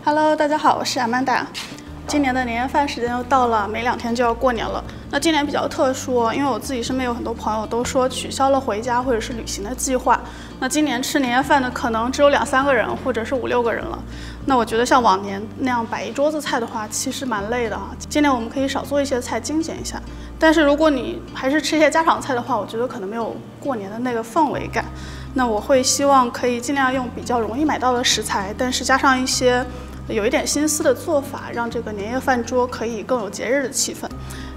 Hello， 大家好，我是阿曼达。今年的年夜饭时间又到了，没2天就要过年了。那今年比较特殊，因为我自己身边有很多朋友都说取消了回家或者是旅行的计划。那今年吃年夜饭的可能只有2、3个人，或者是5、6个人了。那我觉得像往年那样摆一桌子菜的话，其实蛮累的啊。今年我们可以少做一些菜，精简一下。但是如果你还是吃一些家常菜的话，我觉得可能没有过年的那个氛围感。那我会希望可以尽量用比较容易买到的食材，但是加上一些有一点心思的做法，让这个年夜饭桌可以更有节日的气氛。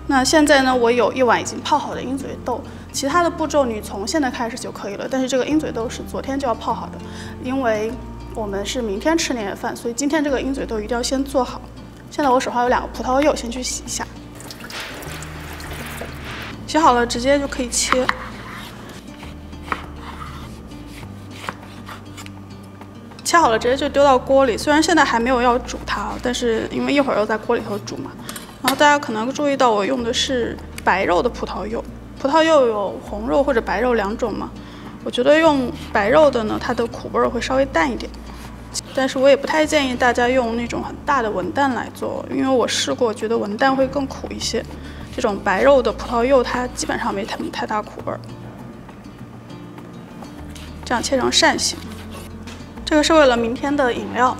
那现在呢，我有1碗已经泡好的鹰嘴豆，其他的步骤你从现在开始就可以了。但是这个鹰嘴豆是昨天就要泡好的，因为我们是明天吃年夜饭，所以今天这个鹰嘴豆一定要先做好。现在我手上有2个葡萄柚，先去洗一下。洗好了直接就可以切。切好了直接就丢到锅里，虽然现在还没有要煮它，但是因为一会儿要在锅里头煮嘛。然后大家可能注意到我用的是白肉的葡萄柚，葡萄柚有红肉或者白肉2种嘛。我觉得用白肉的呢，它的苦味会稍微淡一点，但是我也不太建议大家用那种很大的文旦来做，因为我试过，觉得文旦会更苦一些。这种白肉的葡萄柚它基本上没太大苦味。这样切成扇形。这个是为了明天的饮料，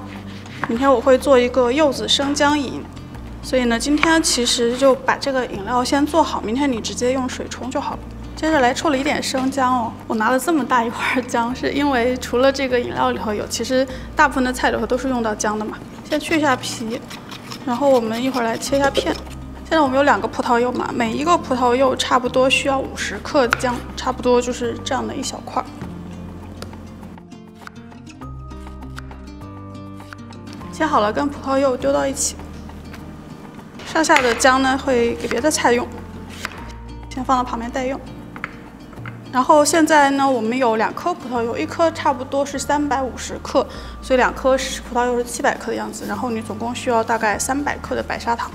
明天我会做一个柚子生姜饮，所以呢，今天其实就把这个饮料先做好，明天你直接用水冲就好了。接着来处理一点生姜哦，我拿了这么大一块姜，是因为除了这个饮料里头有，其实大部分的菜里头都是用到姜的嘛。先去一下皮，然后我们一会儿来切一下片。现在我们有2个葡萄柚嘛，每一个葡萄柚差不多需要50克姜，差不多就是这样的一小块。切好了，跟葡萄柚丢到一起。剩下的姜呢，会给别的菜用，先放到旁边待用。然后现在呢，我们有2颗葡萄柚，1颗差不多是350克，所以2颗葡萄柚是700克的样子。然后你总共需要大概300克的白砂糖。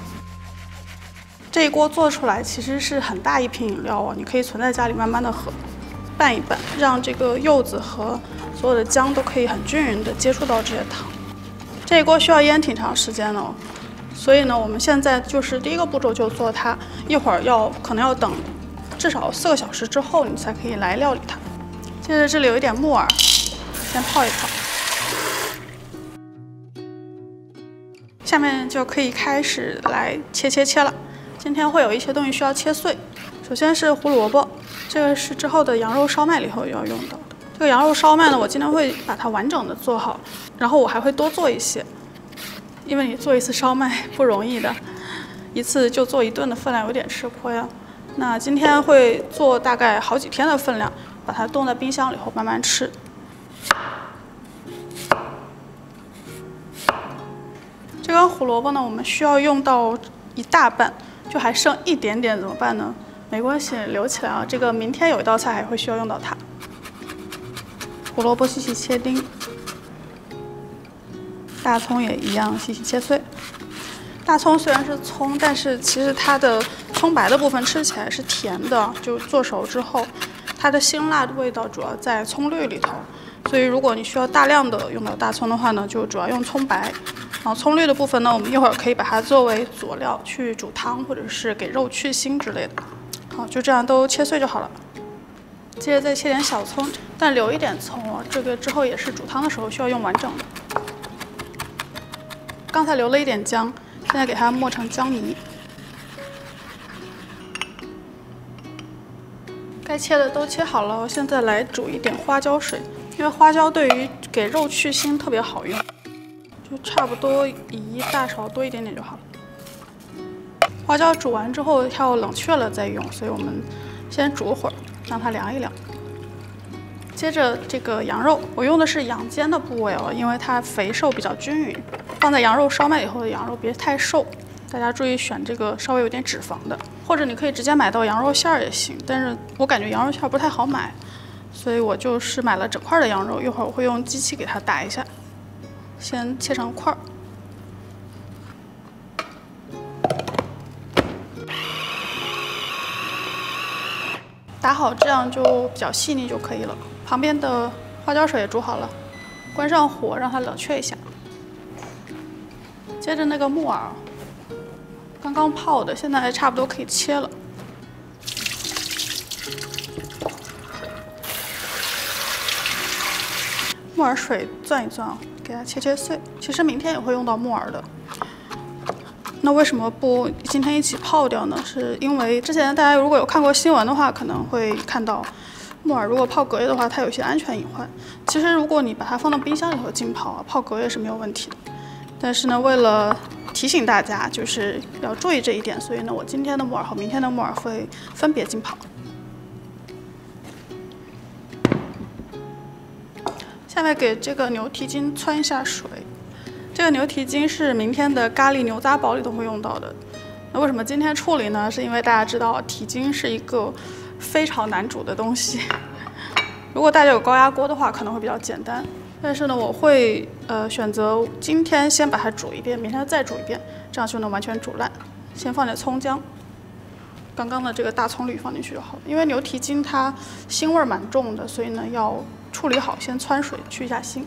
这一锅做出来其实是很大一瓶饮料哦，你可以存在家里慢慢的喝。拌一拌，让这个柚子和所有的姜都可以很均匀的接触到这些糖。这一锅需要腌挺长时间的哦，所以呢，我们现在就是第一个步骤就做它，一会儿可能要等至少4个小时之后，你才可以来料理它。接着这里有一点木耳，先泡一泡。下面就可以开始来切了。今天会有一些东西需要切碎，首先是胡萝卜，这个是之后的羊肉烧麦里头要用到的。这个羊肉烧麦呢，我今天会把它完整的做好，然后我还会多做一些，因为你做一次烧麦不容易的，一次就做1顿的分量有点吃亏啊。那今天会做大概好几天的分量，把它冻在冰箱里后慢慢吃。这根胡萝卜呢，我们需要用到1大半，就还剩一点点，怎么办呢？没关系，留起来啊，这个明天有一道菜还会需要用到它。胡萝卜细细切丁，大葱也一样细细切碎。大葱虽然是葱，但是其实它的葱白的部分吃起来是甜的，就做熟之后，它的辛辣的味道主要在葱绿里头。所以如果你需要大量的用到大葱的话呢，就主要用葱白。然后葱绿的部分呢，我们一会儿可以把它作为佐料去煮汤，或者是给肉去腥之类的。好，就这样都切碎就好了。接着再切点小葱，但留一点葱哦，这个之后也是煮汤的时候需要用完整的。刚才留了一点姜，现在给它磨成姜泥。该切的都切好了，现在来煮一点花椒水，因为花椒对于给肉去腥特别好用，就差不多以1大勺多一点点就好了。花椒煮完之后要冷却了再用，所以我们先煮会儿。让它凉一凉。接着这个羊肉，我用的是羊肩的部位哦，因为它肥瘦比较均匀。放在羊肉烧麦以后的羊肉别太瘦，大家注意选这个稍微有点脂肪的，或者你可以直接买到羊肉馅儿也行，但是我感觉羊肉馅儿不太好买，所以我就是买了整块的羊肉，一会儿我会用机器给它打一下，先切成块儿。打好，这样就比较细腻就可以了。旁边的花椒水也煮好了，关上火让它冷却一下。接着那个木耳，刚刚泡的，现在差不多可以切了。木耳水攥一攥，给它切碎。其实明天也会用到木耳的。那为什么不今天一起泡掉呢？是因为之前大家如果有看过新闻的话，可能会看到木耳如果泡隔夜的话，它有一些安全隐患。其实如果你把它放到冰箱里头浸泡泡隔夜是没有问题的。但是呢，为了提醒大家就是要注意这一点，所以呢，我今天的木耳和明天的木耳会分别浸泡。下面给这个牛蹄筋汆一下水。这个牛蹄筋是明天的咖喱牛杂煲里都会用到的。那为什么今天处理呢？是因为大家知道蹄筋是一个非常难煮的东西。如果大家有高压锅的话，可能会比较简单。但是呢，我会选择今天先把它煮一遍，明天再煮一遍，这样就能完全煮烂。先放点葱姜，刚刚的这个大葱绿放进去就好了。因为牛蹄筋它腥味蛮重的，所以呢要处理好，先汆水去一下腥。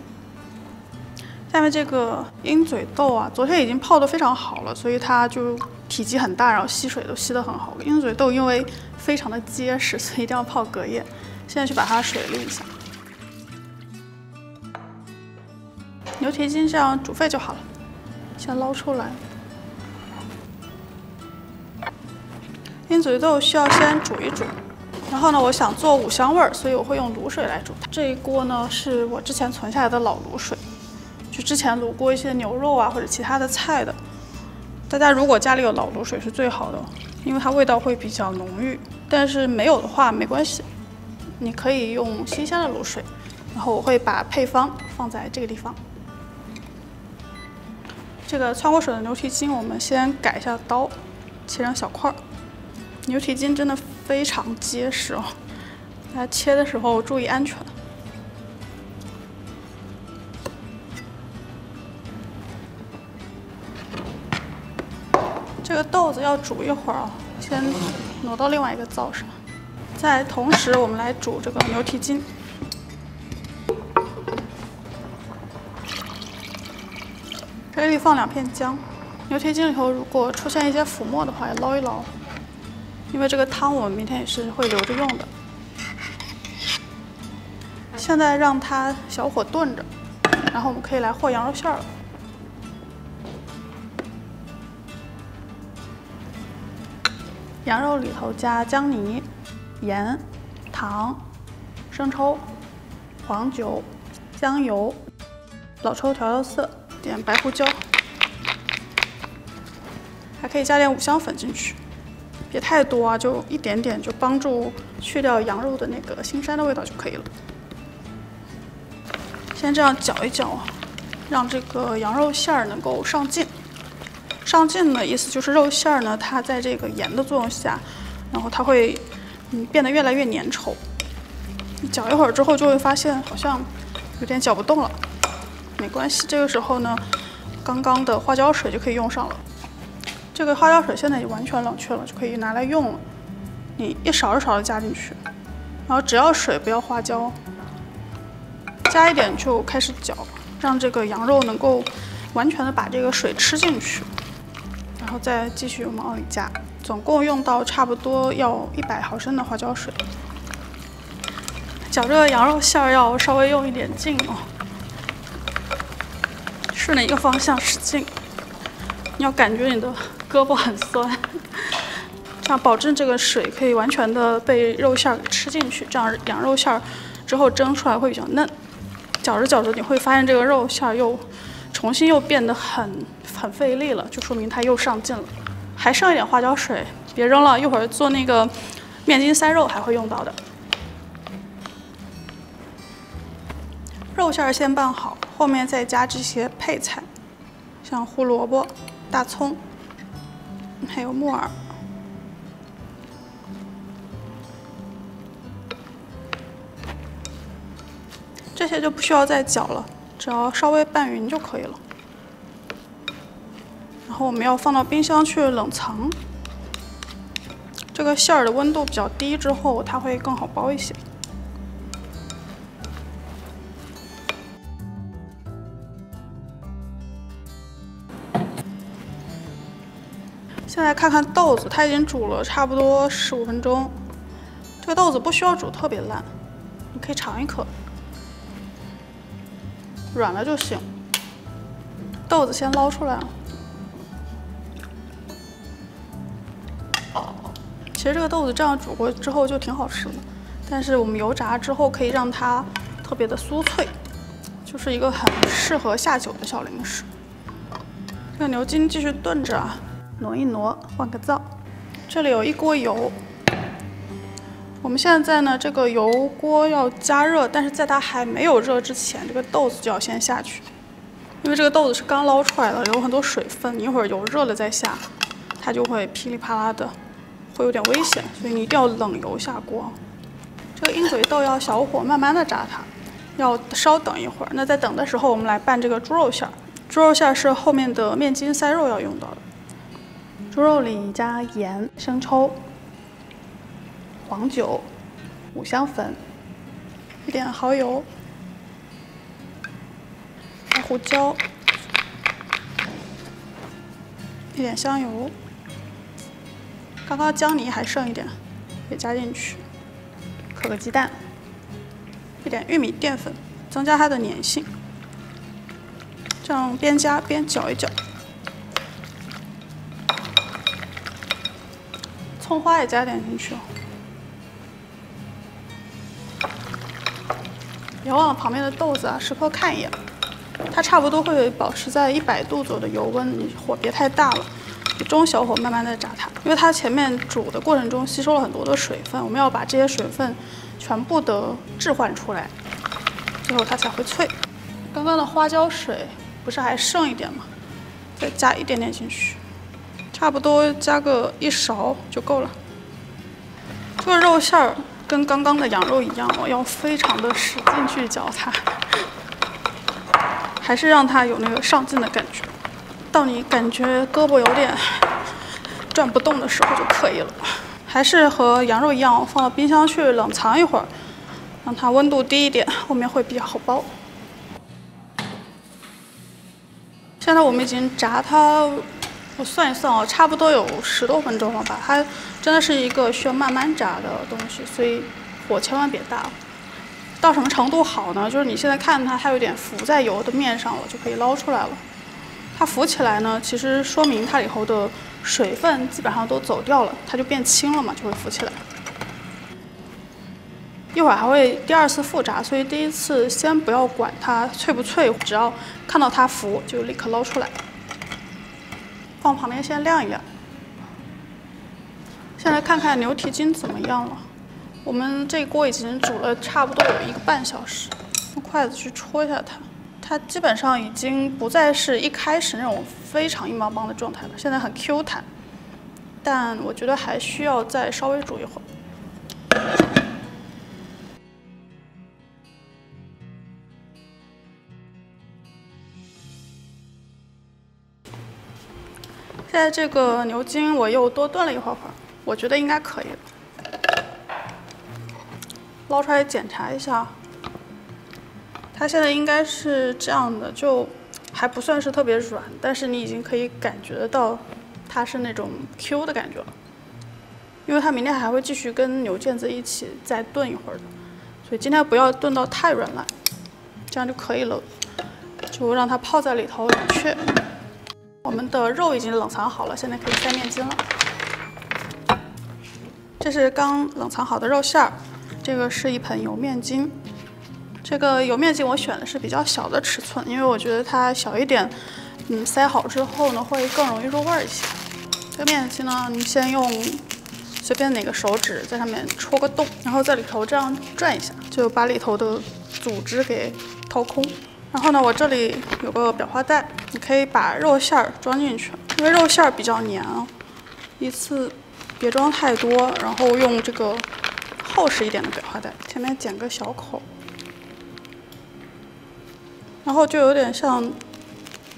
下面这个鹰嘴豆啊，昨天已经泡得非常好了，所以它就体积很大，然后吸水都吸得很好。鹰嘴豆因为非常的结实，所以一定要泡隔夜。现在去把它水沥一下。牛蹄筋这样煮沸就好了，先捞出来。鹰嘴豆需要先煮一煮，然后呢，我想做五香味儿，所以我会用卤水来煮它。这一锅呢是我之前存下来的老卤水。就之前卤过一些牛肉啊或者其他的菜的，大家如果家里有老卤水是最好的，因为它味道会比较浓郁。但是没有的话没关系，你可以用新鲜的卤水。然后我会把配方放在这个地方。这个汆过水的牛蹄筋，我们先改一下刀，切成小块儿。牛蹄筋真的非常结实哦，大家切的时候注意安全。这个豆子要煮一会儿啊，先挪到另外一个灶上。在同时，我们来煮这个牛蹄筋。这里放2片姜。牛蹄筋里头如果出现一些浮沫的话，也捞一捞，因为这个汤我们明天也是会留着用的。现在让它小火炖着，然后我们可以来和羊肉馅了。羊肉里头加姜泥、盐、糖、生抽、黄酒、香油、老抽调料色，点白胡椒，还可以加点五香粉进去，别太多啊，就一点点，就帮助去掉羊肉的那个腥膻的味道就可以了。先这样搅一搅，让这个羊肉馅儿能够上劲。上劲的意思就是肉馅儿呢，它在这个盐的作用下，然后它会变得越来越粘稠。你搅一会儿之后，就会发现好像有点搅不动了。没关系，这个时候呢，刚刚的花椒水就可以用上了。这个花椒水现在已经完全冷却了，就可以拿来用了。你一勺一勺的加进去，然后只要水不要花椒，加一点就开始搅，让这个羊肉能够完全的把这个水吃进去。然后再继续往里加，总共用到差不多要100毫升的花椒水。搅这个羊肉馅儿要稍微用一点劲哦，顺着一个方向使劲，你要感觉你的胳膊很酸，这样保证这个水可以完全的被肉馅儿给吃进去，这样羊肉馅儿之后蒸出来会比较嫩。搅着搅着，你会发现这个肉馅儿又重新变得很费力了，就说明它又上劲了。还剩一点花椒水，别扔了，一会儿做那个面筋塞肉还会用到的。肉馅儿先拌好，后面再加这些配菜，像胡萝卜、大葱，还有木耳。这些就不需要再搅了，只要稍微拌匀就可以了。然后我们要放到冰箱去冷藏。这个馅儿的温度比较低之后，它会更好包一些。现在看看豆子，它已经煮了差不多15分钟。这个豆子不需要煮特别烂，你可以尝一口，软了就行。豆子先捞出来。其实这个豆子这样煮过之后就挺好吃的，但是我们油炸之后可以让它特别的酥脆，就是一个很适合下酒的小零食。这个牛筋继续炖着啊，挪一挪，换个灶。这里有一锅油，我们现在呢，这个油锅要加热，但是在它还没有热之前，这个豆子就要先下去，因为这个豆子是刚捞出来的，有很多水分，你一会儿油热了再下，它就会噼里啪啦的。 会有点危险，所以你一定要冷油下锅。这个鹰嘴豆要小火慢慢的炸它，要稍等一会儿。那在等的时候，我们来拌这个猪肉馅儿。猪肉馅儿是后面的面筋塞肉要用到的。猪肉里加盐、生抽、黄酒、五香粉，一点蚝油、白胡椒，一点香油。 刚刚姜泥还剩一点，也加进去，磕个鸡蛋，一点玉米淀粉，增加它的粘性。这样边加边搅一搅。葱花也加点进去哦。别忘了旁边的豆子啊，时刻看一眼，它差不多会保持在100度左右的油温，你火别太大了。 中小火慢慢的炸它，因为它前面煮的过程中吸收了很多的水分，我们要把这些水分全部的置换出来，最后它才会脆。刚刚的花椒水不是还剩一点吗？再加一点点进去，差不多加个1勺就够了。这个肉馅儿跟刚刚的羊肉一样，要非常的使劲去搅它，还是让它有那个上劲的感觉。 到你感觉胳膊有点转不动的时候就可以了，还是和羊肉一样，放到冰箱去冷藏一会儿，让它温度低一点，后面会比较好剥。现在我们已经炸它，我算一算哦，差不多有10多分钟了吧。它真的是一个需要慢慢炸的东西，所以火千万别大。到什么程度好呢？就是你现在看它有点浮在油的面上了，就可以捞出来了。 它浮起来呢，其实说明它里头的水分基本上都走掉了，它就变轻了嘛，就会浮起来。一会儿还会第2次复炸，所以第1次先不要管它脆不脆，只要看到它浮就立刻捞出来，放旁边先晾一晾。现在看看牛蹄筋怎么样了。我们这锅已经煮了差不多有1个半小时，用筷子去戳一下它。 它基本上已经不再是一开始那种非常硬邦邦的状态了，现在很 Q 弹，但我觉得还需要再稍微煮一会儿。现在这个牛筋我又多炖了一会儿，我觉得应该可以了。捞出来检查一下。 它现在应该是这样的，就还不算是特别软，但是你已经可以感觉得到它是那种 Q 的感觉了。因为它明天还会继续跟牛腱子一起再炖一会儿的，所以今天不要炖到太软烂，这样就可以了。就让它泡在里头冷却。我们的肉已经冷藏好了，现在可以塞面筋了。这是刚冷藏好的肉馅儿，这个是一盆油面筋。 这个油面筋我选的是比较小的尺寸，因为我觉得它小一点，塞好之后呢会更容易入味一些。这个面筋呢，你先用随便哪个手指在上面戳个洞，然后在里头这样转一下，就把里头的组织给掏空。然后呢，我这里有个裱花袋，你可以把肉馅儿装进去，因为肉馅儿比较黏啊，一次别装太多，然后用这个厚实一点的裱花袋，前面剪个小口。 然后就有点像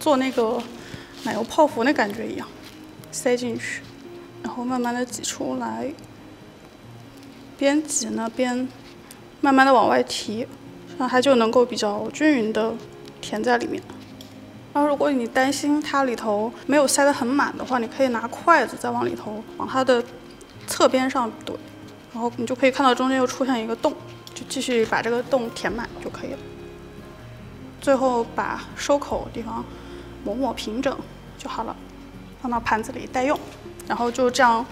做那个奶油泡芙那感觉一样，塞进去，然后慢慢的挤出来，边挤呢边慢慢的往外提，这样它就能够比较均匀的填在里面。然后如果你担心它里头没有塞得很满的话，你可以拿筷子再往里头往它的侧边上怼，然后你就可以看到中间又出现一个洞，就继续把这个洞填满就可以了。最后把收口的地方抹平整就好了，放到盘子里待用。然后就这样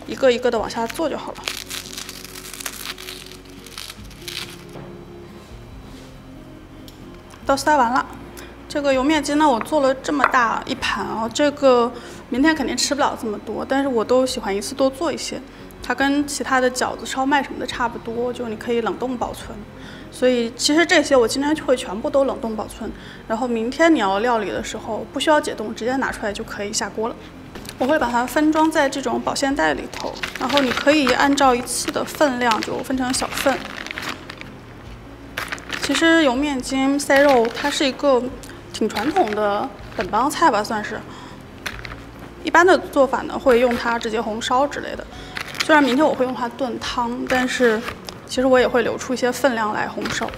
一个一个的往下做就好了。都塞完了。这个油面筋呢，我做了这么大一盘啊，这个明天肯定吃不了这么多，但是我都喜欢一次多做一些。它跟其他的饺子、烧麦什么的差不多，就你可以冷冻保存。所以其实这些我今天就会全部都冷冻保存，然后明天你要料理的时候不需要解冻，直接拿出来就可以下锅了。我会把它分装在这种保鲜袋里头，然后你可以按照一次的分量就分成小份。其实油面筋塞肉它是一个挺传统的本帮菜吧，算是。一般的做法呢，会用它直接红烧之类的。虽然明天我会用它炖汤，但是其实我也会留出一些分量来红烧。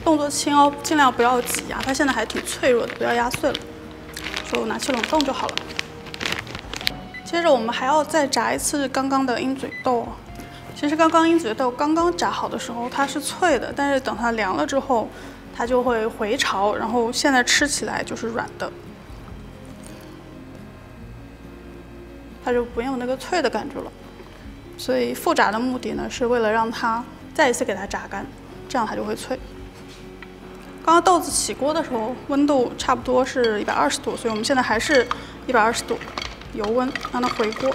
动作轻哦，尽量不要挤压，它现在还挺脆弱的，不要压碎了，就拿去冷冻就好了。接着我们还要再炸一次刚刚的鹰嘴豆。其实刚刚鹰嘴豆刚刚炸好的时候它是脆的，但是等它凉了之后，它就会回潮，然后现在吃起来就是软的，它就不用那个脆的感觉了。所以复炸的目的呢，是为了让它再一次给它炸干，这样它就会脆。刚刚豆子起锅的时候，温度差不多是120度，所以我们现在还是120度油温，让它回锅。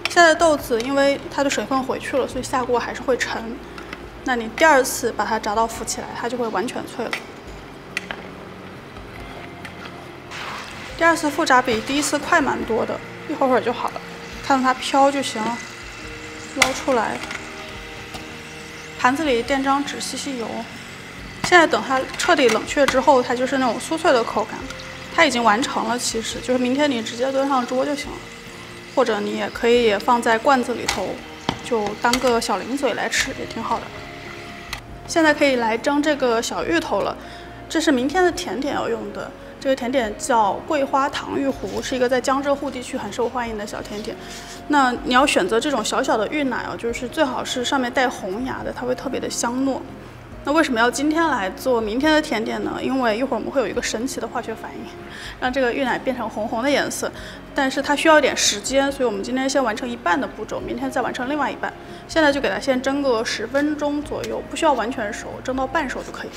现在的豆子因为它的水分回去了，所以下锅还是会沉。那你第二次把它炸到浮起来，它就会完全脆了。第二次复炸比第一次快蛮多的，一会儿就好了，看到它飘就行了。捞出来，盘子里垫张纸吸吸油。现在等它彻底冷却之后，它就是那种酥脆的口感，它已经完成了。其实就是明天你直接端上桌就行了。或者你也可以放在罐子里头，就当个小零嘴来吃，也挺好的。现在可以来蒸这个小芋头了，这是明天的甜点要用的。这个甜点叫桂花糖芋糊，是一个在江浙沪地区很受欢迎的小甜点。那你要选择这种小小的芋奶啊，就是最好是上面带红芽的，它会特别的香糯。那为什么要今天来做明天的甜点呢？因为一会儿我们会有一个神奇的化学反应，让这个芋奶变成红红的颜色，但是它需要一点时间，所以我们今天先完成一半的步骤，明天再完成另外一半。现在就给它先蒸个10分钟左右，不需要完全熟，蒸到半熟就可以。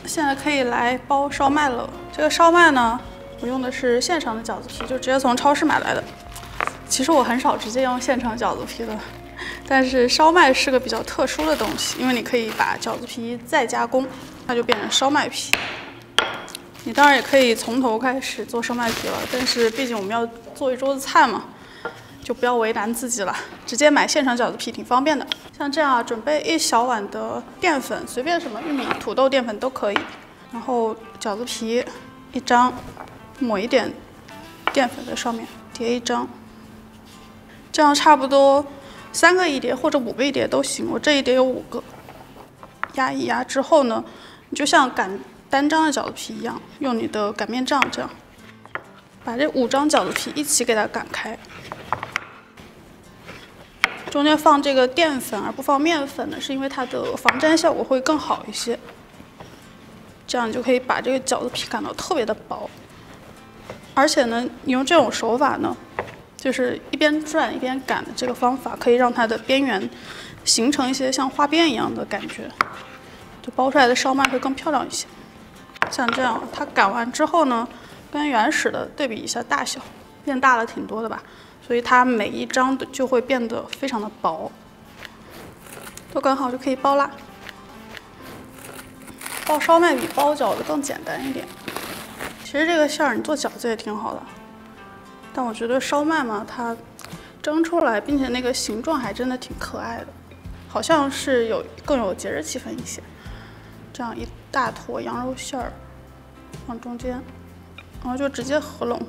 现在可以来包烧麦了。这个烧麦呢，我用的是现成的饺子皮，就直接从超市买来的。其实我很少直接用现成饺子皮的，但是烧麦是个比较特殊的东西，因为你可以把饺子皮再加工，它就变成烧麦皮。你当然也可以从头开始做烧麦皮了，但是毕竟我们要做一桌子菜嘛，就不要为难自己了，直接买现成饺子皮挺方便的。像这样啊，准备1小碗的淀粉，随便什么玉米、土豆淀粉都可以，然后饺子皮1张。抹一点淀粉在上面，叠1张，这样差不多3个一碟或者5个一碟都行。我这一碟有5个，压一压之后呢，你就像擀单张的饺子皮一样，用你的擀面杖这样，把这5张饺子皮一起给它擀开。中间放这个淀粉而不放面粉呢，是因为它的防粘效果会更好一些。这样你就可以把这个饺子皮擀到特别的薄。而且呢，你用这种手法呢，就是一边转一边擀的这个方法，可以让它的边缘形成一些像花边一样的感觉，就包出来的烧麦会更漂亮一些。像这样，它擀完之后呢，跟原始的对比一下大小，变大了挺多的吧，所以它每一张的就会变得非常的薄。都擀好就可以包啦。包烧麦比包饺子更简单一点。其实这个馅儿你做饺子也挺好的，但我觉得烧麦嘛，它蒸出来，并且那个形状还真的挺可爱的，好像是更有节日气氛一些。这样一大坨羊肉馅儿放中间，然后就直接合拢。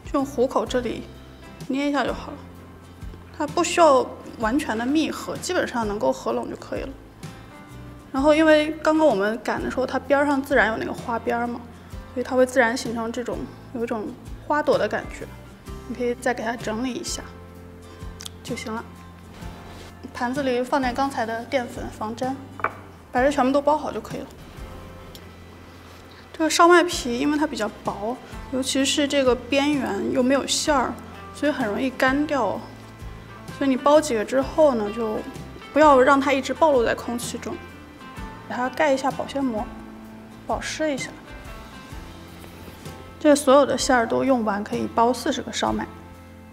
就用虎口这里捏一下就好了。它不需要完全的密合，基本上能够合拢就可以了。然后因为刚刚我们擀的时候，它边上自然有那个花边嘛，所以它会自然形成这种有一种花朵的感觉。你可以再给它整理一下就行了。盘子里放点刚才的淀粉防粘，把这全部都包好就可以了。这个烧麦皮因为它比较薄，尤其是这个边缘又没有馅儿，所以很容易干掉。所以你包几个之后呢，就不要让它一直暴露在空气中，给它盖一下保鲜膜，保湿一下。这所有的馅儿都用完，可以包40个烧麦，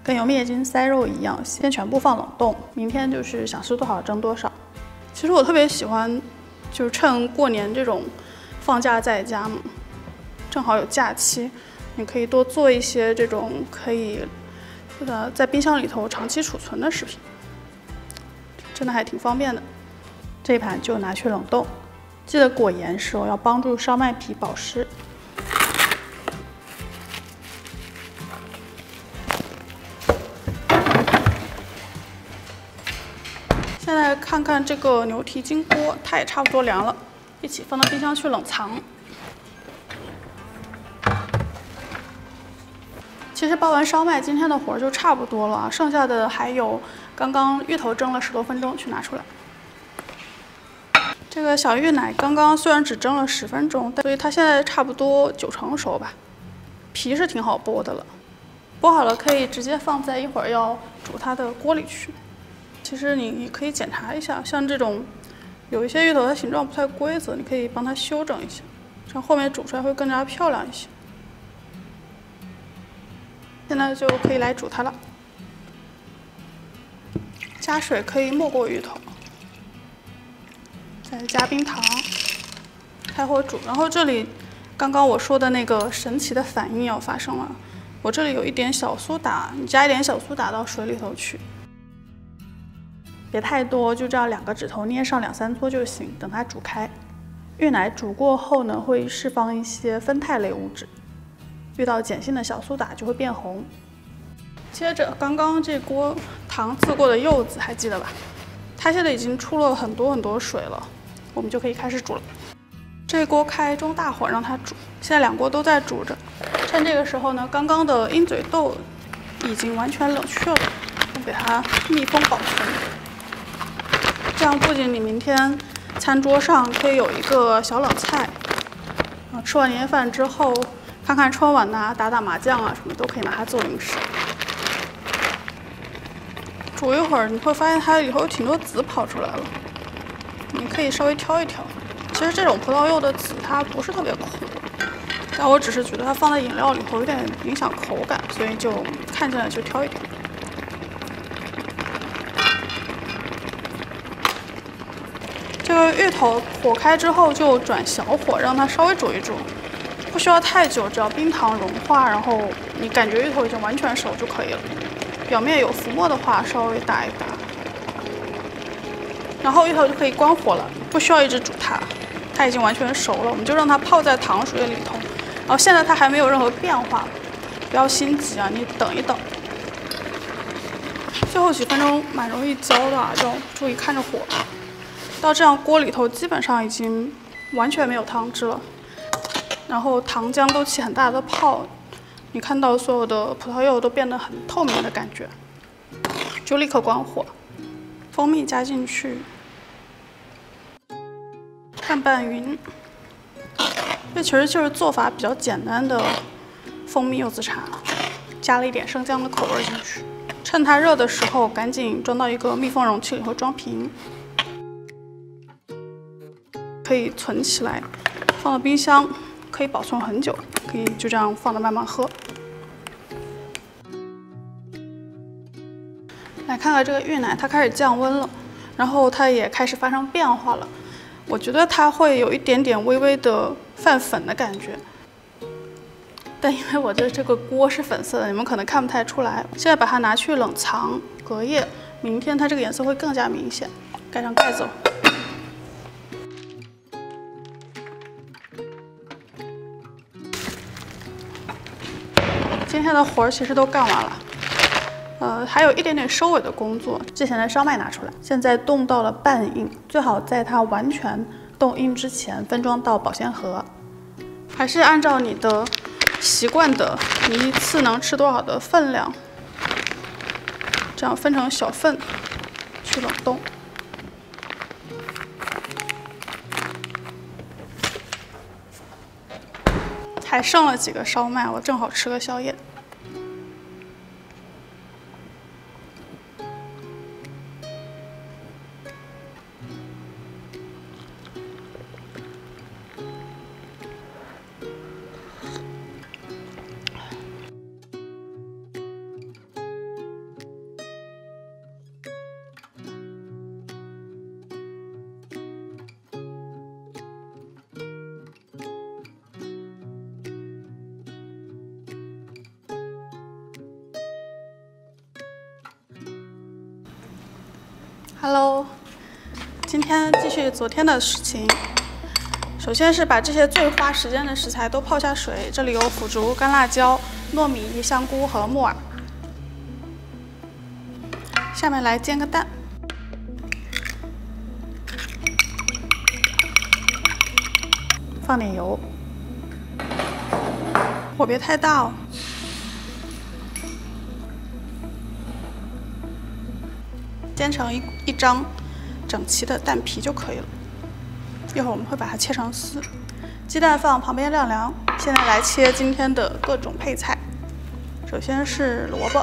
跟油面筋塞肉一样，先全部放冷冻，明天就是想吃多少蒸多少。其实我特别喜欢，就是趁过年这种放假在家嘛，正好有假期，你可以多做一些这种可以在冰箱里头长期储存的食品，真的还挺方便的。这一盘就拿去冷冻，记得裹严实哦，要帮助烧麦皮保湿。现在看看这个牛蹄筋锅，它也差不多凉了，一起放到冰箱去冷藏。其实包完烧麦，今天的活就差不多了，剩下的还有刚刚芋头蒸了10多分钟，去拿出来。这个小芋奶刚刚虽然只蒸了10分钟，所以它现在差不多90%熟吧，皮是挺好剥的了。剥好了可以直接放在一会儿要煮它的锅里去。其实你可以检查一下，像这种有一些芋头它形状不太规则，你可以帮它修整一下，这样后面煮出来会更加漂亮一些。现在就可以来煮它了。加水可以没过芋头，再加冰糖，开火煮。然后这里刚刚我说的那个神奇的反应要发生了，我这里有一点小苏打，你加一点小苏打到水里头去，别太多，就这样2个指头捏上2、3撮就行。等它煮开，芋奶煮过后呢，会释放一些酚酞类物质。遇到碱性的小苏打就会变红。接着，刚刚这锅糖渍过的柚子还记得吧？它现在已经出了很多水了，我们就可以开始煮了。这锅开中大火让它煮，现在2锅都在煮着。趁这个时候呢，刚刚的鹰嘴豆已经完全冷却了，我给它密封保存。这样不仅你明天餐桌上可以有一个小冷菜，吃完年夜饭之后。看看春晚呐，打麻将啊，什么都可以拿它做零食。煮一会儿，你会发现它里头有挺多籽跑出来了，你可以稍微挑一挑。其实这种葡萄柚的籽它不是特别苦，但我只是觉得它放在饮料里头有点影响口感，所以就看见了就挑一挑。这个芋头火开之后就转小火，让它稍微煮一煮。不需要太久，只要冰糖融化，然后你感觉芋头已经完全熟就可以了。表面有浮沫的话，稍微打一打，然后芋头就可以关火了，不需要一直煮它，它已经完全熟了。我们就让它泡在糖水里头。然后现在它还没有任何变化，不要心急啊，你等一等。最后几分钟蛮容易焦的啊，就注意看着火。到这样锅里头基本上已经完全没有汤汁了。然后糖浆都起很大的泡，你看到所有的葡萄柚都变得很透明的感觉，就立刻关火。蜂蜜加进去，拌匀。这其实就是做法比较简单的蜂蜜柚子茶，加了一点生姜的口味进去。趁它热的时候，赶紧装到一个密封容器里头装瓶，可以存起来，放到冰箱。可以保存很久，可以就这样放着慢慢喝。来看看这个芋奶，它开始降温了，然后它也开始发生变化了。我觉得它会有一点点微微的泛粉的感觉，但因为我的这个锅是粉色的，你们可能看不太出来。现在把它拿去冷藏隔夜，明天它这个颜色会更加明显。盖上盖子。今天的活儿其实都干完了，还有一点点收尾的工作。之前的烧麦拿出来，现在冻到了半硬，最好在它完全冻硬之前分装到保鲜盒。还是按照你的习惯的，你一次能吃多少的分量，这样分成小份去冷冻。还剩了几个烧麦，我正好吃个宵夜。Hello， 今天继续昨天的事情。首先是把这些最花时间的食材都泡下水，这里有腐竹、干辣椒、糯米、香菇和木耳。下面来煎个蛋，放点油，火别太大哦。煎成一张整齐的蛋皮就可以了。一会儿我们会把它切成丝，鸡蛋放旁边晾凉。现在来切今天的各种配菜，首先是萝卜，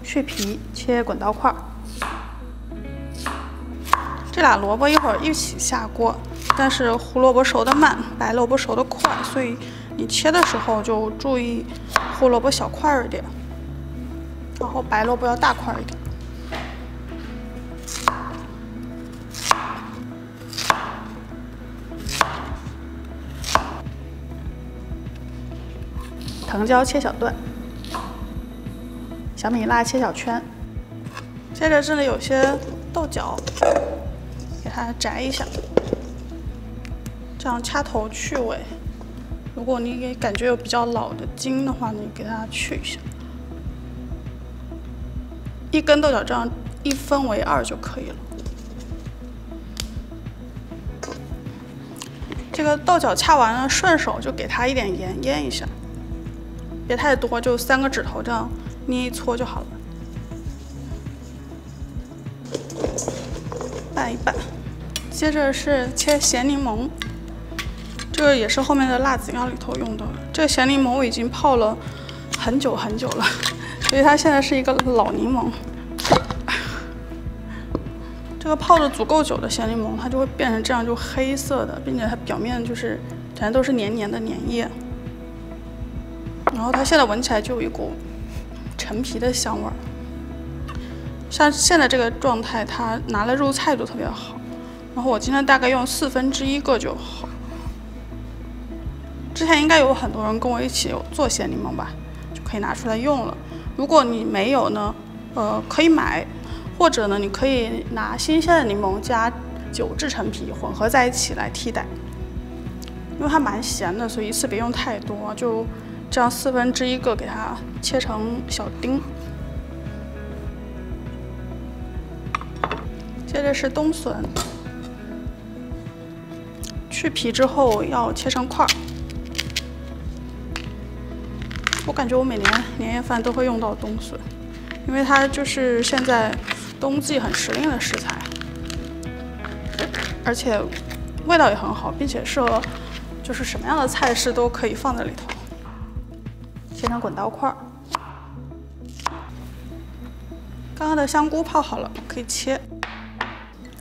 去皮切滚刀块。这俩萝卜一会儿一起下锅，但是胡萝卜熟得慢，白萝卜熟得快，所以你切的时候就注意胡萝卜小块一点。然后白萝卜要大块一点。藤椒切小段，小米辣切小圈。接着这里有些豆角，给它摘一下，这样掐头去尾。如果你感觉有比较老的筋的话，你给它去一下。一根豆角这样1分为2就可以了。这个豆角掐完了，顺手就给它一点盐腌一下，别太多，就3个指头这样捏一搓就好了。拌一拌。接着是切咸柠檬，这个也是后面的辣子鸭里头用的。这个咸柠檬我已经泡了很久很久了。所以它现在是一个老柠檬。这个泡的足够久的咸柠檬，它就会变成这样，就黑色的，并且它表面就是全都是黏黏的粘液。然后它现在闻起来就有一股陈皮的香味儿。像现在这个状态，它拿来入菜就特别好。然后我今天大概用1/4个就好。之前应该有很多人跟我一起有做咸柠檬吧，就可以拿出来用了。如果你没有呢，可以买，或者呢，你可以拿新鲜的柠檬加酒制陈皮混合在一起来替代。因为它蛮咸的，所以一次别用太多，就这样1/4个给它切成小丁。接着是冬笋，去皮之后要切成块儿。我感觉我每年年夜饭都会用到冬笋，因为它就是现在冬季很时令的食材，而且味道也很好，并且适合就是什么样的菜式都可以放在里头。切成滚刀块。刚刚的香菇泡好了，可以切，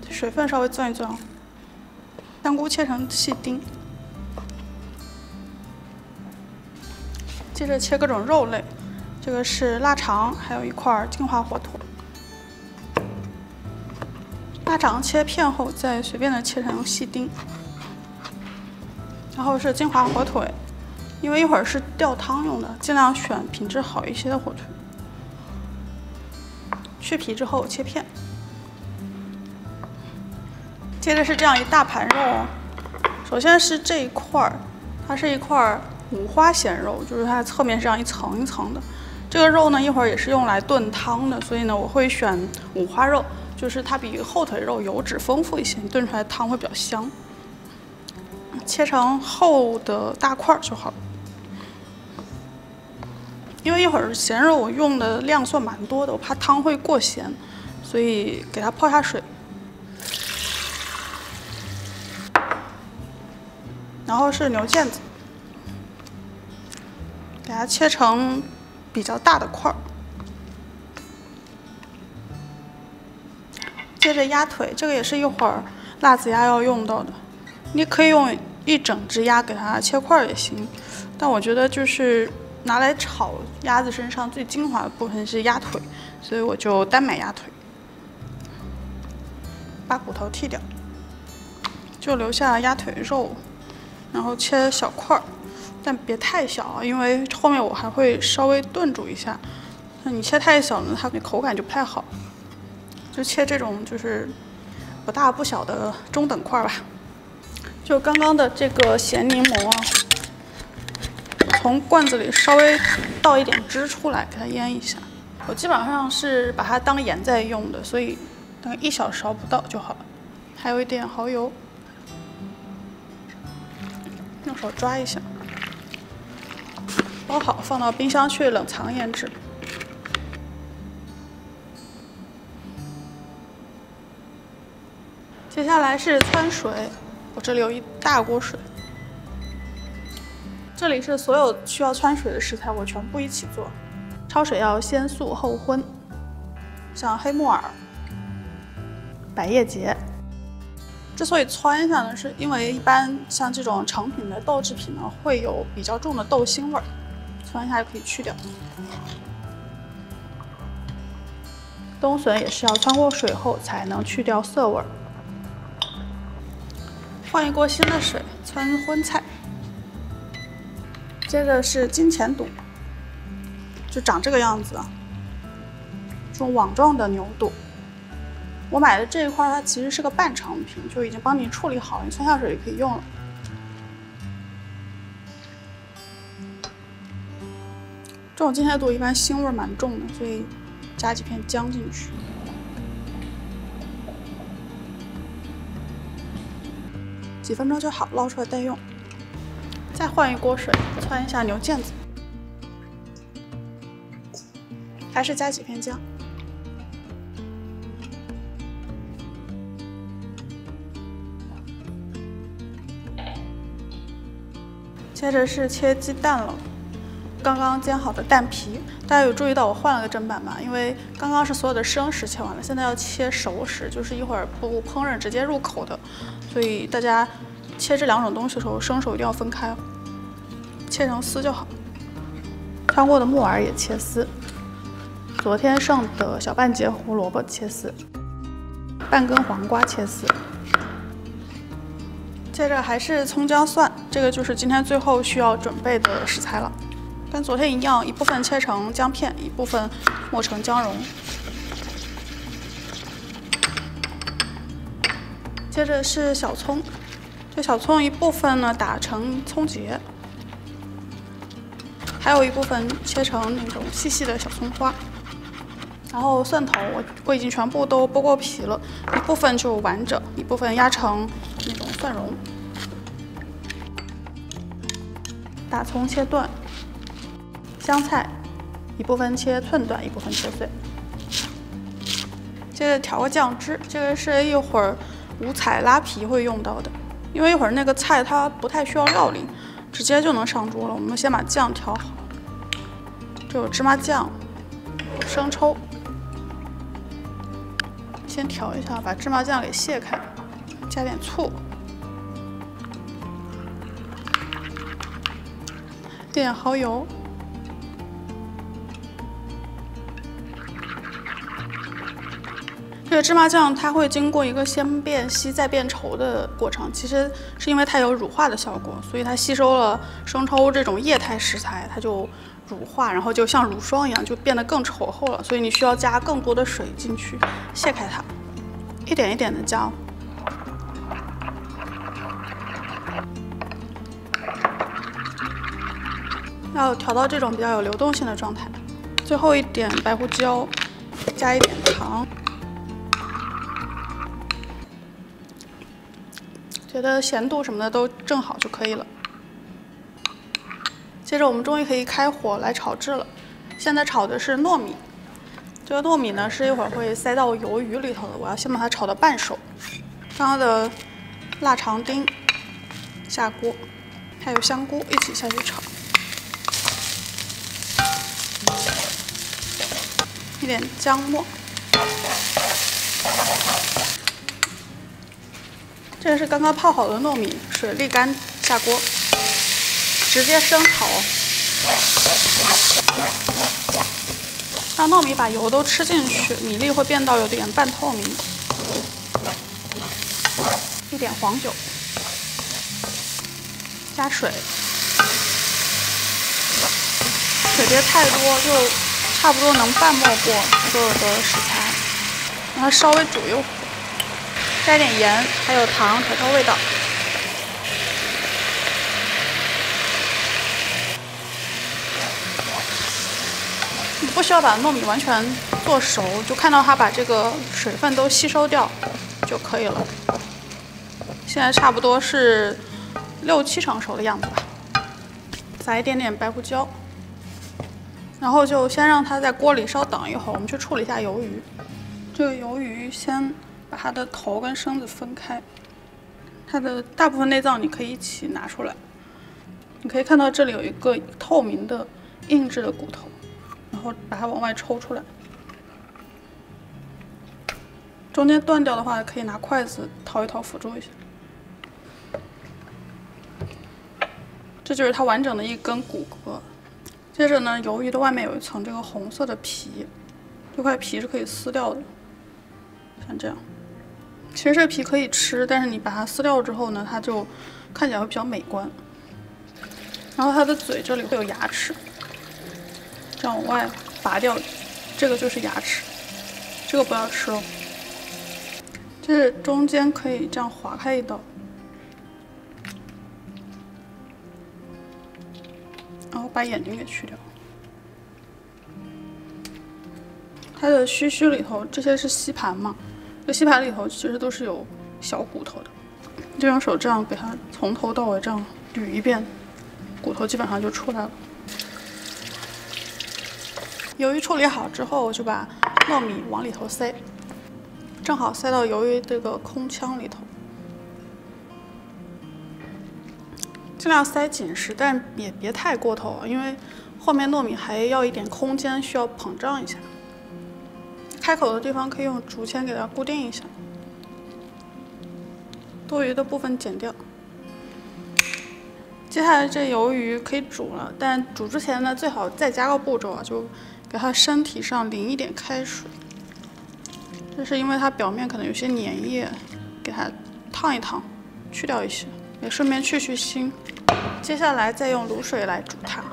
水分稍微攥一攥。香菇切成细丁。接着切各种肉类，这个是腊肠，还有一块金华火腿。腊肠切片后，再随便的切成细丁。然后是金华火腿，因为一会儿是吊汤用的，尽量选品质好一些的火腿。去皮之后切片。接着是这样一大盘肉哦，首先是这一块儿，它是一块五花咸肉，就是它侧面是这样一层一层的。这个肉呢，一会儿也是用来炖汤的，所以呢，我会选五花肉，就是它比后腿肉油脂丰富一些，炖出来的汤会比较香。切成厚的大块就好了。因为一会儿咸肉我用的量算蛮多的，我怕汤会过咸，所以给它泡下水。然后是牛腱子，给它切成比较大的块儿。接着鸭腿，这个也是一会儿辣子鸭要用到的。你可以用一整只鸭给它切块也行，但我觉得就是拿来炒鸭子身上最精华的部分是鸭腿，所以我就单买鸭腿，把骨头剔掉，就留下鸭腿肉。然后切小块儿，但别太小啊，因为后面我还会稍微炖煮一下。那你切太小呢，它的口感就不太好。就切这种就是不大不小的中等块吧。就刚刚的这个咸柠檬啊，从罐子里稍微倒一点汁出来，给它腌一下。我基本上是把它当盐在用的，所以大概1小勺不到就好了。还有一点蚝油。用手抓一下，包好，放到冰箱去冷藏腌制。接下来是汆水，我这里有一大锅水。这里是所有需要汆水的食材，我全部一起做。焯水要先素后荤，像黑木耳、百叶结。之所以汆一下呢，是因为一般像这种成品的豆制品呢，会有比较重的豆腥味儿，汆一下就可以去掉。冬笋也是要汆过水后才能去掉涩味儿。换一锅新的水，汆荤菜。接着是金钱肚，就长这个样子啊，这种网状的牛肚。我买的这一块它其实是个半成品，就已经帮你处理好，你汆下水也可以用了。这种金钱肚一般腥味蛮重的，所以加几片姜进去。几分钟就好，捞出来待用。再换一锅水，汆一下牛腱子，还是加几片姜。接着是切鸡蛋了，刚刚煎好的蛋皮，大家有注意到我换了个砧板吗？因为刚刚是所有的生食切完了，现在要切熟食，就是一会儿不烹饪直接入口的，所以大家切这两种东西的时候，生熟一定要分开，切成丝就好。汆过的木耳也切丝，昨天剩的小半截胡萝卜切丝，半根黄瓜切丝。接着还是葱姜蒜，这个就是今天最后需要准备的食材了。跟昨天一样，一部分切成姜片，一部分磨成姜蓉。接着是小葱，这小葱一部分呢打成葱节，还有一部分切成那种细细的小葱花。然后蒜头我已经全部都剥过皮了，一部分就完整，一部分压成那种蒜蓉。大葱切段，香菜一部分切寸段，一部分切碎。接着调个酱汁，这个是一会儿五彩拉皮会用到的，因为一会儿那个菜它不太需要料理，直接就能上桌了。我们先把酱调好，这有芝麻酱、生抽。先调一下，把芝麻酱给卸开，加点醋，点蚝油，这个芝麻酱它会经过一个先变稀再变稠的过程，其实是因为它有乳化的效果，所以它吸收了生抽这种液态食材，它就乳化，然后就像乳霜一样，就变得更稠厚了。所以你需要加更多的水进去卸开它，一点一点的加。要调到这种比较有流动性的状态。最后一点白胡椒，加一点糖，觉得咸度什么的都正好就可以了。接着我们终于可以开火来炒制了。现在炒的是糯米，这个糯米呢是一会儿会塞到鱿鱼里头的，我要先把它炒到半熟。刚刚的腊肠丁下锅，还有香菇一起下去炒，一点姜末。这个是刚刚泡好的糯米，水沥干下锅，直接生炒，让糯米把油都吃进去，米粒会变到有点半透明。一点黄酒，加水，水别太多，就差不多能半没过所有的食材，让它稍微煮一会儿，加一点盐，还有糖调调味道。你不需要把糯米完全做熟，就看到它把这个水分都吸收掉就可以了。现在差不多是6、7成熟的样子吧，撒一点点白胡椒，然后就先让它在锅里稍等一会儿，我们去处理一下鱿鱼。这个鱿鱼先把它的头跟身子分开，它的大部分内脏你可以一起拿出来。你可以看到这里有一个透明的硬质的骨头，然后把它往外抽出来。中间断掉的话，可以拿筷子掏一掏辅助一下。这就是它完整的一根骨骼。接着呢，鱿鱼的外面有一层这个红色的皮，这块皮是可以撕掉的，像这样。其实这皮可以吃，但是你把它撕掉之后呢，它就看起来会比较美观。然后它的嘴这里会有牙齿，这样往外拔掉，这个就是牙齿，这个不要吃哦。就是中间可以这样划开一刀。然后把眼睛给去掉，它的须须里头，这些是吸盘嘛？这吸盘里头其实都是有小骨头的，就用手这样给它从头到尾这样捋一遍，骨头基本上就出来了。鱿鱼处理好之后，就把糯米往里头塞，正好塞到鱿鱼这个空腔里头。尽量塞紧实，但也别太过头，因为后面糯米还要一点空间，需要膨胀一下。开口的地方可以用竹签给它固定一下，多余的部分剪掉。接下来这鱿鱼可以煮了，但煮之前呢，最好再加个步骤啊，就给它身体上淋一点开水。这是因为它表面可能有些粘液，给它烫一烫，去掉一些，也顺便去腥。接下来再用卤水来煮它，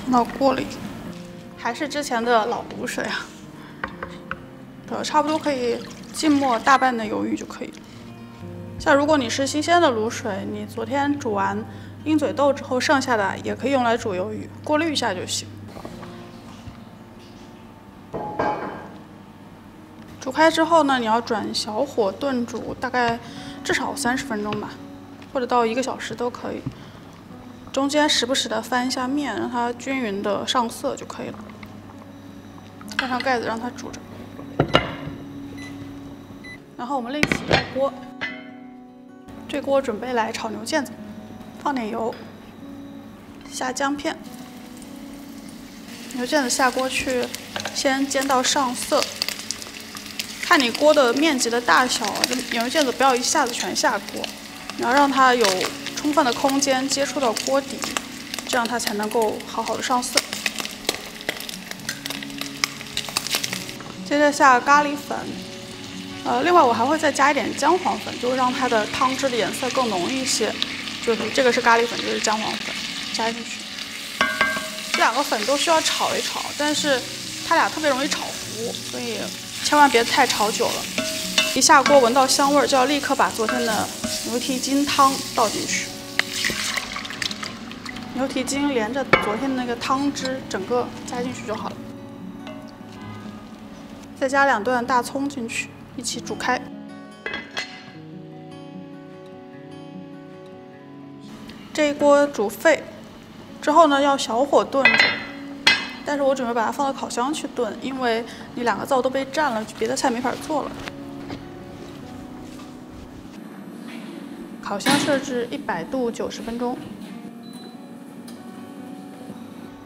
放到锅里，还是之前的老卤水啊。差不多可以浸没大半的鱿鱼就可以了。像如果你是新鲜的卤水，你昨天煮完鹰嘴豆之后剩下的也可以用来煮鱿鱼，过滤一下就行。煮开之后呢，你要转小火炖煮，大概至少30分钟吧，或者到1个小时都可以。中间时不时的翻一下面，让它均匀的上色就可以了。盖上盖子让它煮着。然后我们另起一个锅，这锅准备来炒牛腱子，放点油，下姜片，牛腱子下锅去，先煎到上色。看你锅的面积的大小，这牛腱子不要一下子全下锅，你要让它有充分的空间接触到锅底，这样它才能够好好的上色。接着下咖喱粉，另外我还会再加一点姜黄粉，就让它的汤汁的颜色更浓一些。就是这个是咖喱粉，这个是姜黄粉，加进去。这2个粉都需要炒一炒，但是它俩特别容易炒糊，所以千万别太炒久了。一下锅闻到香味儿，就要立刻把昨天的牛蹄筋汤倒进去。牛蹄筋连着昨天的那个汤汁，整个加进去就好了。再加2段大葱进去，一起煮开。这一锅煮沸之后呢，要小火炖着。但是我准备把它放到烤箱去炖，因为你2个灶都被占了，别的菜没法做了。烤箱设置100度90分钟。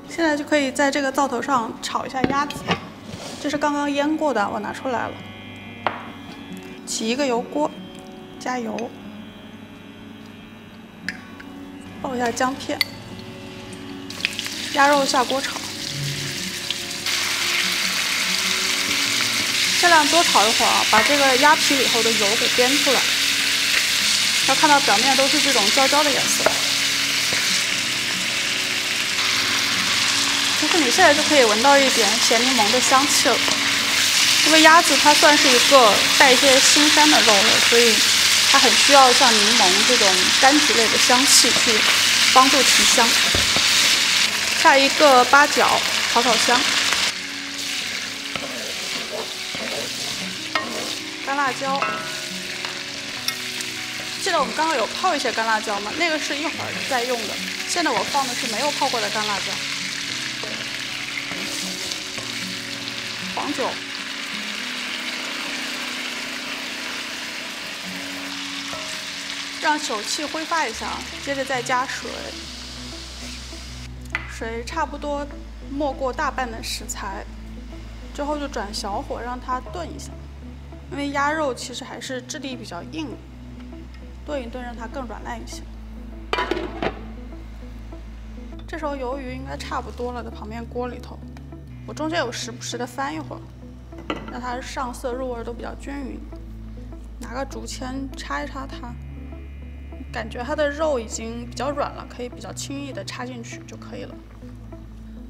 现在就可以在这个灶头上炒一下鸭子，这是刚刚腌过的，我拿出来了。起一个油锅，加油，爆一下姜片，鸭肉下锅炒。尽量多炒一会儿啊，把这个鸭皮里头的油给煸出来，要看到表面都是这种焦焦的颜色。其实你现在就可以闻到一点咸柠檬的香气了，因为鸭子它算是一个带一些腥膻的肉类，所以它很需要像柠檬这种柑橘类的香气去帮助提香。下一个八角炒炒香。干辣椒，记得我们刚刚有泡一些干辣椒吗？那个是一会儿再用的。现在我放的是没有泡过的干辣椒。黄酒，让酒气挥发一下，接着再加水，水差不多没过大半的食材，之后就转小火让它炖一下。因为鸭肉其实还是质地比较硬，炖一炖让它更软烂一些。这时候鱿鱼应该差不多了，在旁边锅里头，我中间有时不时的翻一会儿，让它上色入味都比较均匀。拿个竹签插一插它，感觉它的肉已经比较软了，可以比较轻易的插进去就可以了。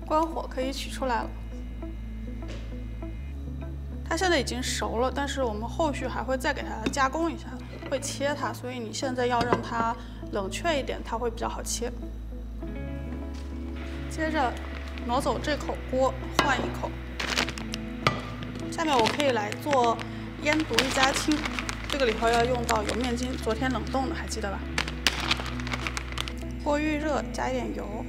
关火可以取出来了。它现在已经熟了，但是我们后续还会再给它加工一下，会切它，所以你现在要让它冷却一点，它会比较好切。接着挪走这口锅，换一口。下面我可以来做腌独立家青，这个里头要用到油面筋，昨天冷冻的，还记得吧？锅预热，加一点油。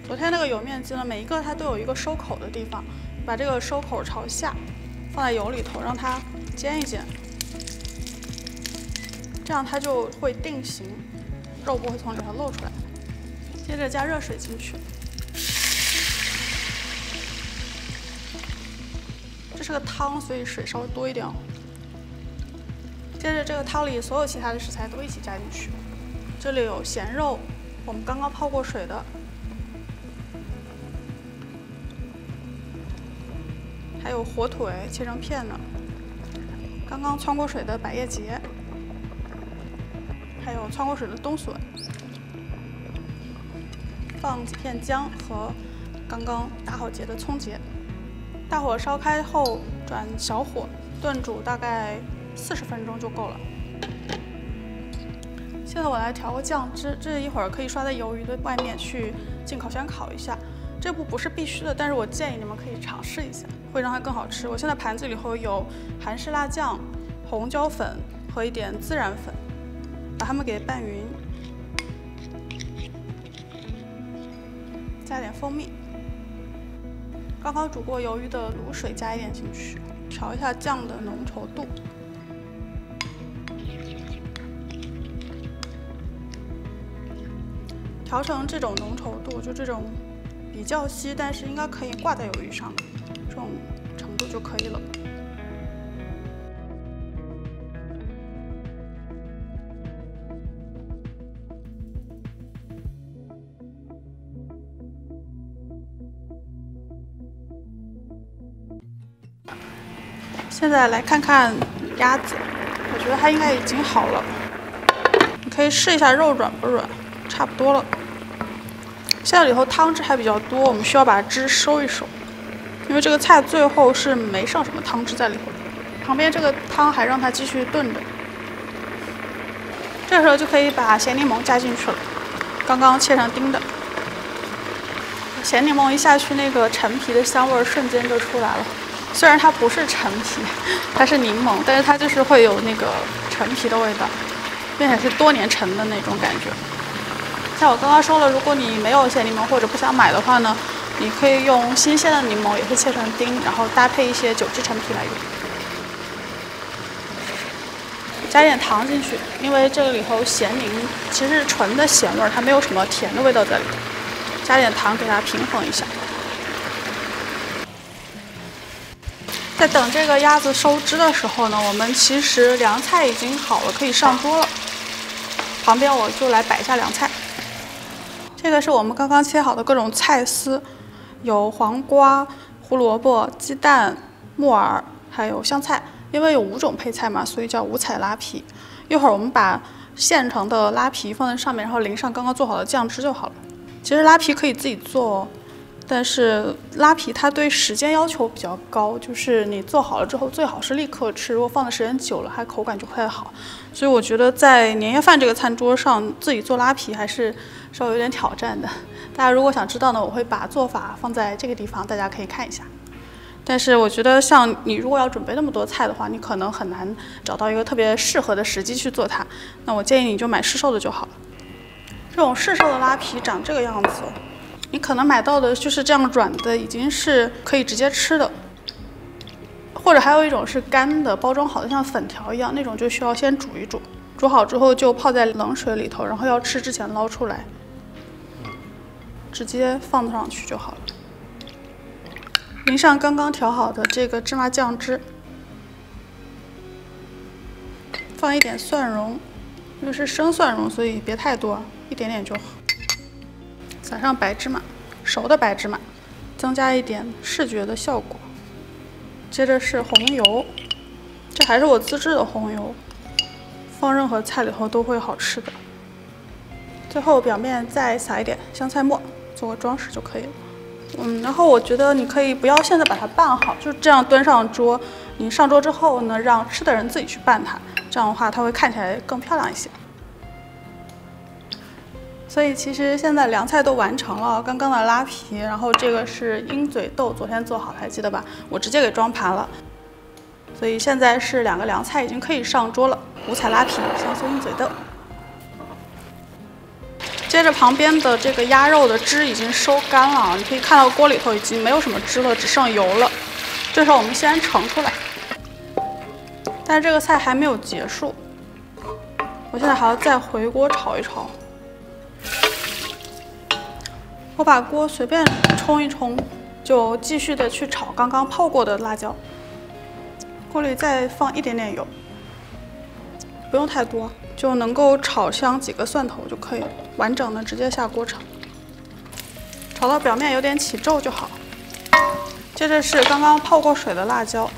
昨天那个油面筋呢，每一个它都有一个收口的地方。把这个收口朝下，放在油里头，让它煎一煎，这样它就会定型，肉不会从里头露出来。接着加热水进去，这是个汤，所以水稍微多一点哦。接着这个汤里所有其他的食材都一起加进去，这里有咸肉，我们刚刚泡过水的。还有火腿切成片的，刚刚汆过水的百叶结，还有汆过水的冬笋，放几片姜和刚刚打好结的葱节，大火烧开后转小火炖煮大概40分钟就够了。现在我来调个酱汁，这一会儿可以刷在鱿鱼的外面去进烤箱烤一下。这步不是必须的，但是我建议你们可以尝试一下，会让它更好吃。我现在盘子里头有韩式辣酱、红椒粉和一点孜然粉，把它们给拌匀，加点蜂蜜。刚刚煮过鱿鱼的卤水加一点进去，调一下酱的浓稠度。调成这种浓稠度，就这种比较稀，但是应该可以挂在鱿鱼上的这种程度就可以了。现在来看看鸭子，我觉得它应该已经好了，你可以试一下肉软不软，差不多了。现在里头汤汁还比较多，我们需要把汁收一收，因为这个菜最后是没剩什么汤汁在里头的。旁边这个汤还让它继续炖着，这时候就可以把咸柠檬加进去了。刚刚刚切成丁的。咸柠檬一下去，那个陈皮的香味瞬间就出来了。虽然它不是陈皮，它是柠檬，但是它就是会有那个陈皮的味道，并且是多年陈的那种感觉。像我刚刚说了，如果你没有咸柠檬或者不想买的话呢，你可以用新鲜的柠檬，也是切成丁，然后搭配一些9制陈皮来用。加点糖进去，因为这个里头咸柠其实是纯的咸味，它没有什么甜的味道在里头。加点糖给它平衡一下。在等这个鸭子收汁的时候呢，我们其实凉菜已经好了，可以上桌了。旁边我就来摆一下凉菜。这个是我们刚刚切好的各种菜丝，有黄瓜、胡萝卜、鸡蛋、木耳，还有香菜。因为有5种配菜嘛，所以叫5彩拉皮。一会儿我们把现成的拉皮放在上面，然后淋上刚刚做好的酱汁就好了。其实拉皮可以自己做，但是拉皮它对时间要求比较高，就是你做好了之后最好是立刻吃，如果放的时间久了，它口感就不太好。所以我觉得在年夜饭这个餐桌上自己做拉皮还是稍微有点挑战的。大家如果想知道呢，我会把做法放在这个地方，大家可以看一下。但是我觉得像你如果要准备那么多菜的话，你可能很难找到一个特别适合的时机去做它。那我建议你就买市售的就好了。这种市售的拉皮长这个样子，你可能买到的就是这样软的，已经是可以直接吃的。或者还有一种是干的，包装好的像粉条一样，那种就需要先煮一煮，煮好之后就泡在冷水里头，然后要吃之前捞出来，直接放上去就好了。淋上刚刚调好的这个芝麻酱汁，放一点蒜蓉，因为是生蒜蓉，所以别太多，一点点就好。撒上白芝麻，熟的白芝麻，增加一点视觉的效果。接着是红油，这还是我自制的红油，放任何菜里头都会好吃的。最后表面再撒一点香菜末，做个装饰就可以了。然后我觉得你可以不要现在把它拌好，就这样端上桌。你上桌之后呢，让吃的人自己去拌它，这样的话它会看起来更漂亮一些。所以其实现在凉菜都完成了，刚刚的拉皮，然后这个是鹰嘴豆，昨天做好的，还记得吧？我直接给装盘了。所以现在是2个凉菜已经可以上桌了，5彩拉皮、香酥鹰嘴豆。接着旁边的这个鸭肉的汁已经收干了，你可以看到锅里头已经没有什么汁了，只剩油了。这时候我们先盛出来，但是这个菜还没有结束，我现在还要再回锅炒一炒。我把锅随便冲一冲，就继续的去炒刚刚泡过的辣椒。锅里再放一点点油，不用太多，就能够炒香几个蒜头就可以了。完整的直接下锅炒，炒到表面有点起皱就好。接着是刚刚泡过水的辣椒，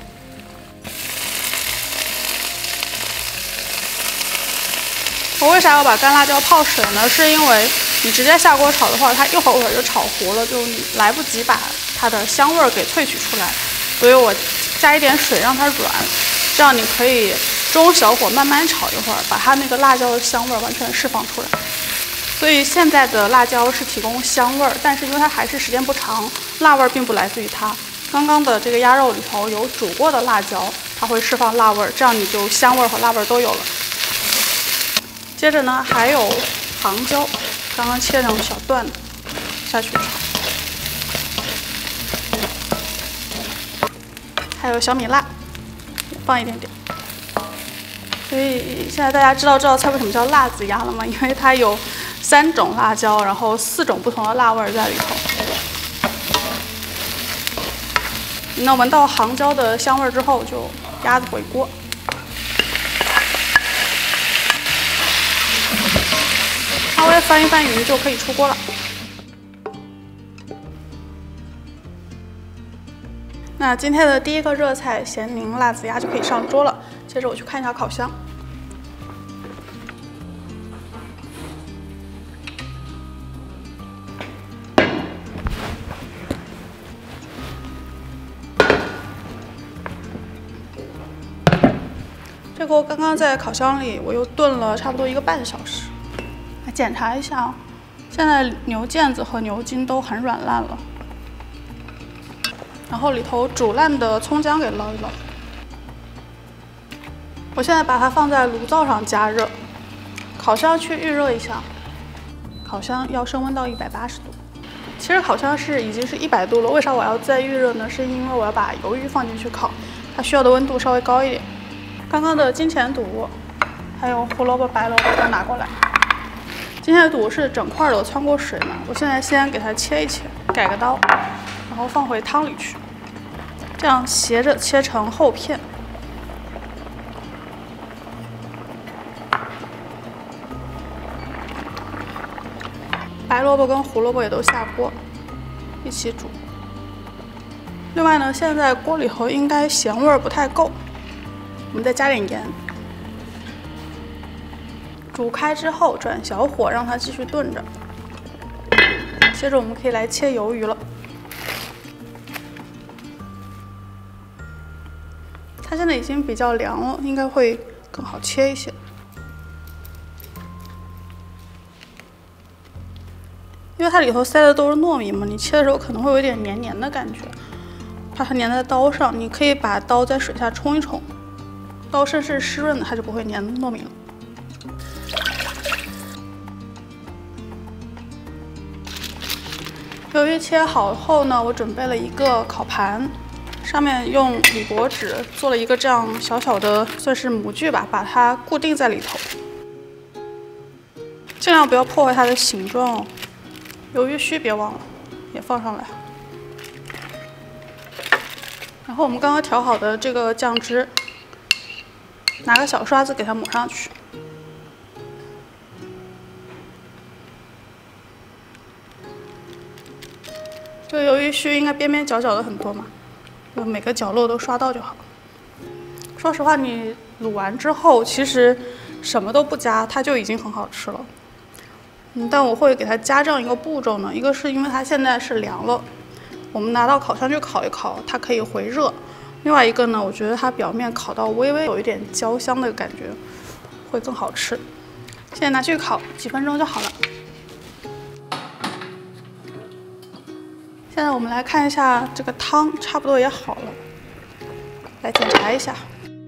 我为啥要把干辣椒泡水呢？是因为你直接下锅炒的话，它一会儿就炒糊了，就你来不及把它的香味给萃取出来。所以我加一点水让它软，这样你可以中小火慢慢炒一会儿，把它那个辣椒的香味完全释放出来。所以现在的辣椒是提供香味儿，但是因为它还是时间不长，辣味并不来自于它。刚刚的这个鸭肉里头有煮过的辣椒，它会释放辣味儿，这样你就香味儿和辣味儿都有了。接着呢，还有糖椒，刚刚切成小段下去炒，还有小米辣，放一点点。所以现在大家知道这道菜为什么叫辣子鸭了吗？因为它有3种辣椒，然后4种不同的辣味在里头。那闻到杭椒的香味之后，就鸭子回锅。稍微翻一翻匀就可以出锅了。那今天的第一个热菜咸宁辣子鸭就可以上桌了。接着我去看一下烤箱。这锅刚刚在烤箱里我又炖了差不多1个半小时。来检查一下，现在牛腱子和牛筋都很软烂了，然后里头煮烂的葱姜给捞一捞。我现在把它放在炉灶上加热，烤箱去预热一下。烤箱要升温到180度。其实烤箱已经是100度了，为啥我要再预热呢？是因为我要把鱿鱼放进去烤，它需要的温度稍微高一点。刚刚的金钱肚还有胡萝卜、白萝卜都拿过来。金钱肚是整块的，汆过水嘛。我现在先给它切一切，改个刀，然后放回汤里去，这样斜着切成厚片。白萝卜跟胡萝卜也都下锅，一起煮。另外呢，现在锅里头应该咸味不太够，我们再加点盐。煮开之后转小火，让它继续炖着。接着我们可以来切鱿鱼了。它现在已经比较凉了，应该会更好切一些。因为它里头塞的都是糯米嘛，你切的时候可能会有点黏黏的感觉，怕它粘在刀上。你可以把刀在水下冲一冲，刀身是湿润的，它就不会粘糯米了。鱿鱼切好后呢，我准备了一个烤盘，上面用铝箔纸做了一个这样小小的，算是模具吧，把它固定在里头，尽量不要破坏它的形状哦。鱿鱼须别忘了，也放上来。然后我们刚刚调好的这个酱汁，拿个小刷子给它抹上去。这个鱿鱼须应该边边角角的很多嘛，就每个角落都刷到就好。说实话，你卤完之后，其实什么都不加，它就已经很好吃了。但我会给它加这样一个步骤呢，一个是因为它现在是凉了，我们拿到烤箱去烤一烤，它可以回热；另外一个呢，我觉得它表面烤到微微有一点焦香的感觉，会更好吃。现在拿去烤几分钟就好了。现在我们来看一下这个汤，差不多也好了，来检查一下。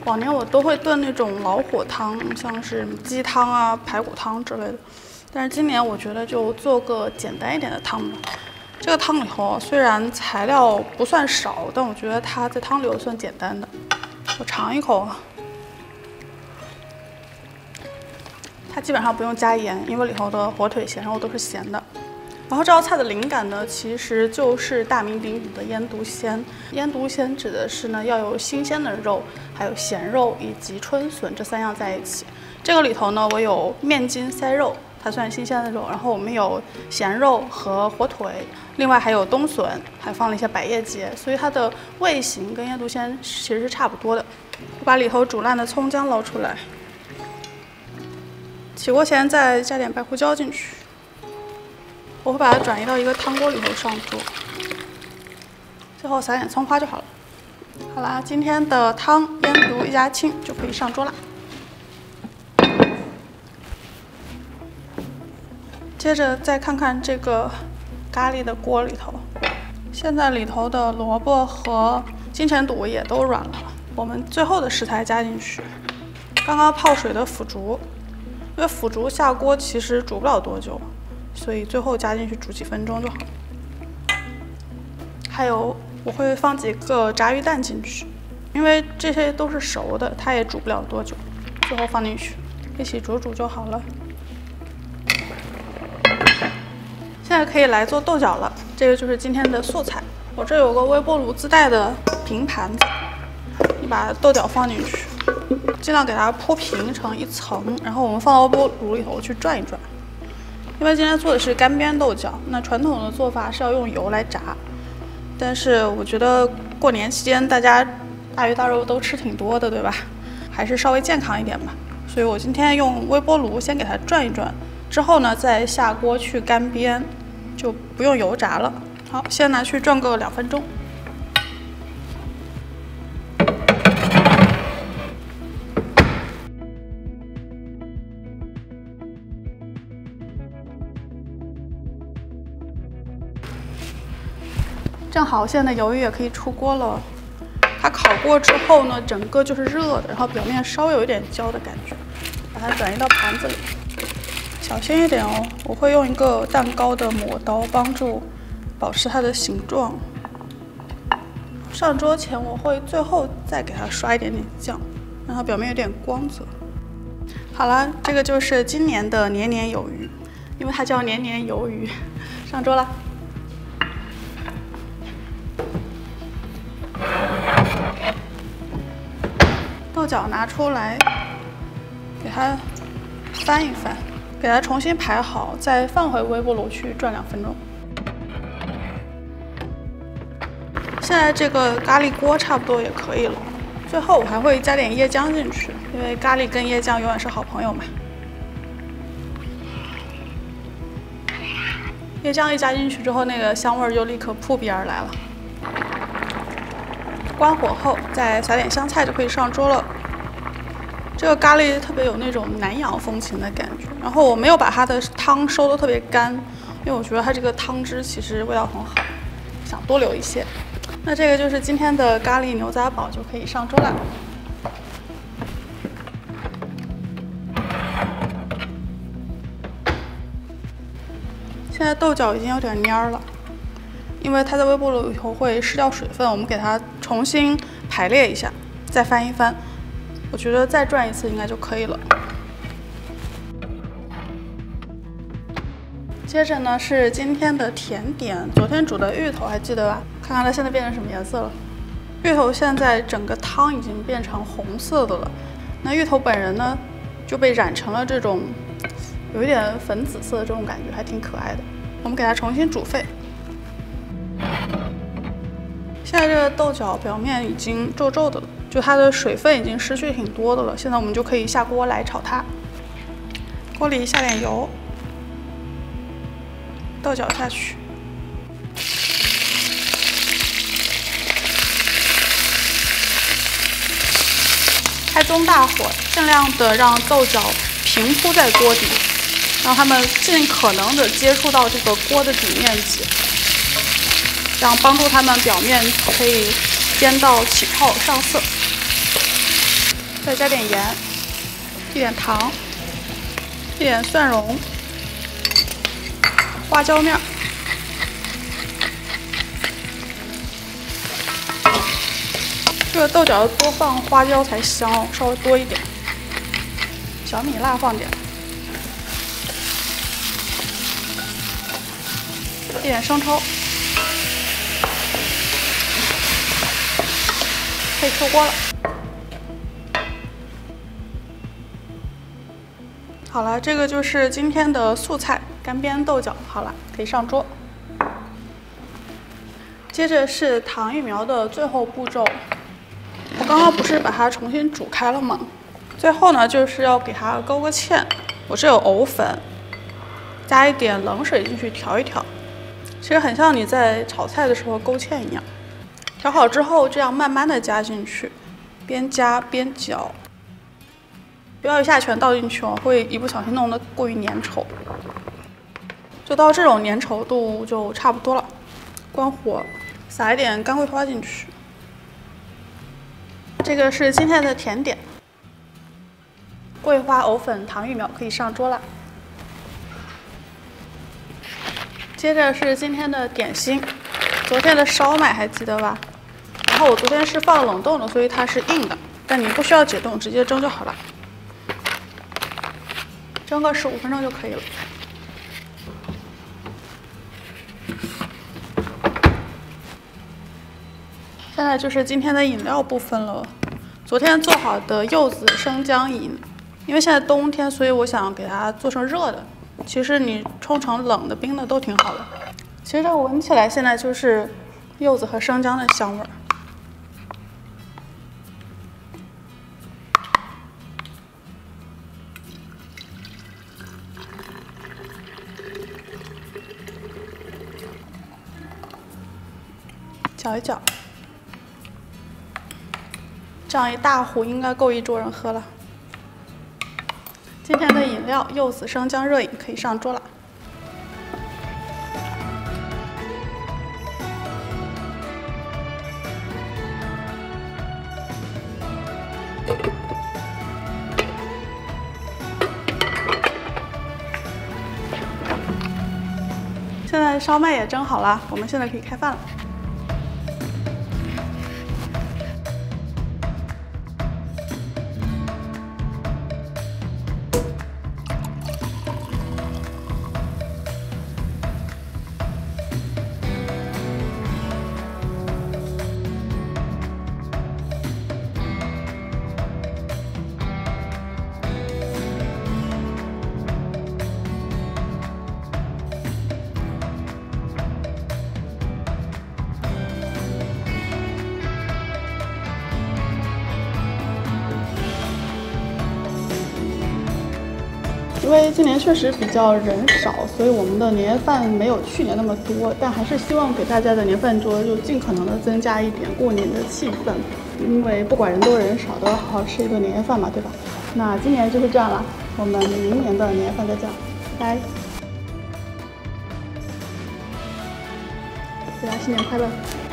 往年我都会炖那种老火汤，像是鸡汤啊、排骨汤之类的。但是今年我觉得就做个简单一点的汤吧。这个汤里头虽然材料不算少，但我觉得它在汤里头算简单的。我尝一口啊，它基本上不用加盐，因为里头的火腿、咸肉都是咸的。然后这道菜的灵感呢，其实就是大名鼎鼎的腌笃鲜。腌笃鲜指的是呢要有新鲜的肉，还有咸肉以及春笋这3样在一起。这个里头呢，我有面筋塞肉。它算新鲜的肉，然后我们有咸肉和火腿，另外还有冬笋，还放了一些百叶结，所以它的味型跟腌笃鲜其实是差不多的。我把里头煮烂的葱姜捞出来，起锅前再加点白胡椒进去。我会把它转移到一个汤锅里头上桌，最后撒点葱花就好了。好啦，今天的汤腌笃一家亲就可以上桌啦。接着再看看这个咖喱的锅里头，现在里头的萝卜和金钱肚也都软了。我们最后的食材加进去，刚刚泡水的腐竹，因为腐竹下锅其实煮不了多久，所以最后加进去煮几分钟就好。还有我会放几个炸鱼蛋进去，因为这些都是熟的，它也煮不了多久，最后放进去一起煮煮就好了。现在可以来做豆角了，这个就是今天的素材。我这有个微波炉自带的平盘子，你把豆角放进去，尽量给它铺平成一层，然后我们放到微波炉里头去转一转。因为今天做的是干煸豆角，那传统的做法是要用油来炸，但是我觉得过年期间大家大鱼大肉都吃挺多的，对吧？还是稍微健康一点吧。所以我今天用微波炉先给它转一转。之后呢，再下锅去干煸，就不用油炸了。好，先拿去转个2分钟。正好现在鱿鱼也可以出锅了。它烤过之后呢，整个就是热的，然后表面稍微有一点焦的感觉。把它转移到盘子里，小心一点哦。我会用一个蛋糕的抹刀帮助保持它的形状。上桌前我会最后再给它刷一点点酱，让它表面有点光泽。好了，这个就是今年的年年有余，因为它叫年年鱿鱼。上桌了。豆角拿出来，给它翻一翻，给它重新排好，再放回微波炉去转2分钟。现在这个咖喱锅差不多也可以了。最后我还会加点椰浆进去，因为咖喱跟椰浆永远是好朋友嘛。椰浆一加进去之后，那个香味就立刻扑鼻而来了。关火后，再撒点香菜就可以上桌了。这个咖喱特别有那种南洋风情的感觉，然后我没有把它的汤收得特别干，因为我觉得它这个汤汁其实味道很好，想多留一些。那这个就是今天的咖喱牛杂煲，就可以上桌了。现在豆角已经有点蔫了，因为它在微波炉里头会失掉水分，我们给它重新排列一下，再翻一翻。我觉得再转一次应该就可以了。接着呢是今天的甜点，昨天煮的芋头还记得吧？看看它现在变成什么颜色了。芋头现在整个汤已经变成红色的了，那芋头本人呢就被染成了这种有一点粉紫色的这种感觉，还挺可爱的。我们给它重新煮沸。现在这个豆角表面已经皱皱的了，就它的水分已经失去挺多的了。现在我们就可以下锅来炒它。锅里下点油，豆角下去，开中大火，尽量的让豆角平铺在锅底，让它们尽可能的接触到这个锅的底面积，这样帮助它们表面可以煎到起泡上色。再加点盐，一点糖，一点蒜蓉，花椒面。这个豆角多放花椒才香哦，稍微多一点。小米辣放点，一点生抽，可以出锅了。好了，这个就是今天的素菜干煸豆角，好了，可以上桌。接着是糖芋苗的最后步骤，我刚刚不是把它重新煮开了吗？最后呢，就是要给它勾个芡。我这有藕粉，加一点冷水进去调一调，其实很像你在炒菜的时候勾芡一样。调好之后，这样慢慢的加进去，边加边搅。不要一下全倒进去哦，会一不小心弄得过于粘稠。就到这种粘稠度就差不多了。关火，撒一点干桂花进去。这个是今天的甜点，桂花藕粉糖芋苗可以上桌了。接着是今天的点心，昨天的烧麦还记得吧？然后我昨天是放冷冻的，所以它是硬的，但你不需要解冻，直接蒸就好了。蒸个15分钟就可以了。现在就是今天的饮料部分了。昨天做好的柚子生姜饮，因为现在冬天，所以我想给它做成热的。其实你冲成冷的、冰的都挺好的。其实这闻起来现在就是柚子和生姜的香味儿。搅一搅，这样一大壶应该够一桌人喝了。今天的饮料柚子生姜热饮可以上桌了。现在烧麦也蒸好了，我们现在可以开饭了。因为今年确实比较人少，所以我们的年夜饭没有去年那么多，但还是希望给大家的年饭桌就尽可能的增加一点过年的气氛。因为不管人多人少，都要好好吃一顿年夜饭嘛，对吧？那今年就是这样了，我们明年的年夜饭再见，拜拜！大家新年快乐！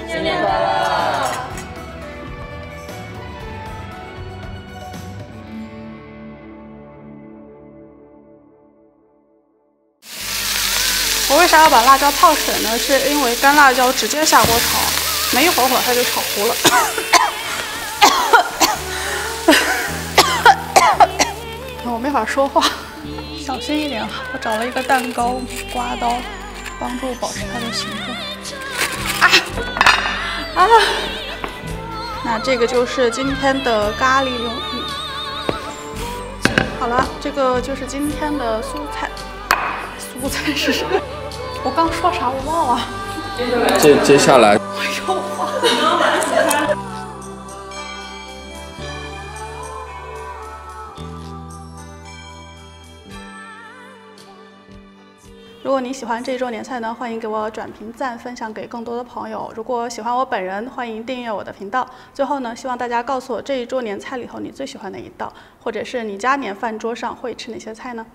新年快乐！我为啥要把辣椒泡水呢？是因为干辣椒直接下锅炒，没一会儿它就炒糊了。我没法说话，小心一点。我找了一个蛋糕刮刀，帮助保持它的形状。那这个就是今天的咖喱牛鱼。好了，这个就是今天的蔬菜。蔬菜是什么？我刚说啥我忘了。接下来，如果你喜欢这一周年菜呢，欢迎给我转评赞，分享给更多的朋友。如果喜欢我本人，欢迎订阅我的频道。最后呢，希望大家告诉我这一周年菜里头你最喜欢哪一道，或者是你家年饭桌上会吃哪些菜呢？